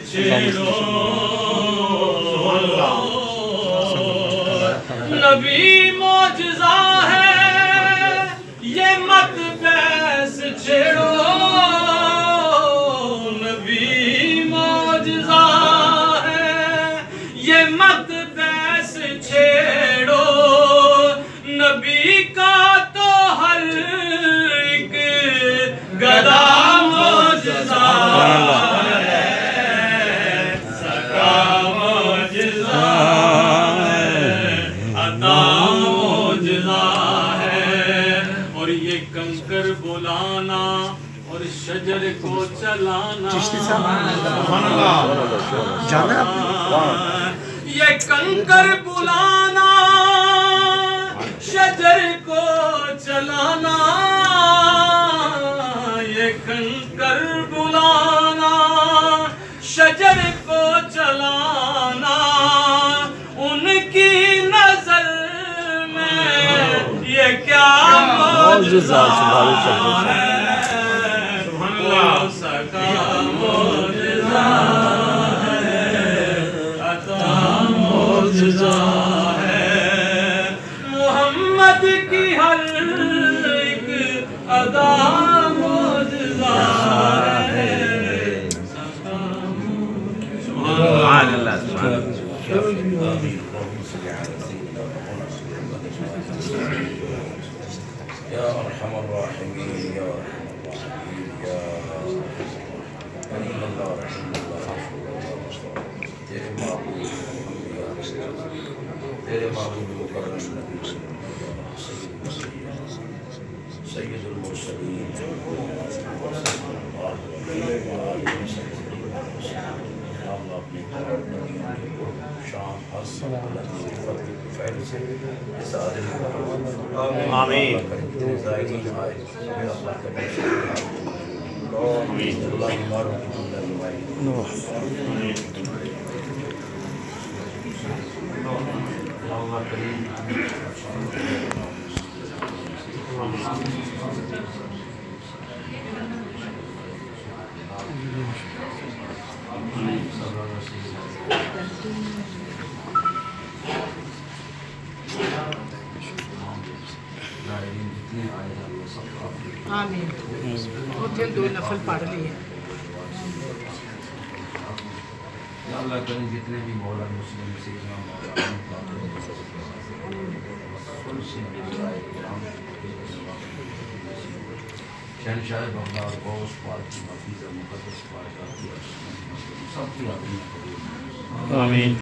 چھیڑو نبی معجزہ ہے یہ مت بحث چھیڑو نبی معجزہ ہے یہ مت بحث چھیڑو نبی کا تو ہر ایک گدا معجزہ ہے سکا معجزہ اور یہ کنکر بلانا اور شجر کو چلانا یہ کنکر بلانا شجر کو چلانا یہ کنکر بلانا شجر کو چلانا ان کی نظر میں یہ کیا معجزہ ہے ہو سکا معجزہ ہے عطا معجزہ ہے محمد کی ہر ایک ادا معجزہ ہے سبحان اللہ سبحان یا ارحم الراحمین یا کریم اللہ رحیم اللہ تیرے معبود تیرے معبود مکرم نبی سید المرسلین اللہ اپنے شان حسن فعل سے اس عادل آمین اتنے زائرین آئے اللہ کا بے شکر اللہ ہماروں کی جملہ نمائی اللہ کریم آمین اتنے دو نفل پڑھ لیے اللہ کریں جتنے بھی مولا مسلم شہنشاہ بغداد غوث پاک کی حفیظ مقدس پاک سب کی آمین آمین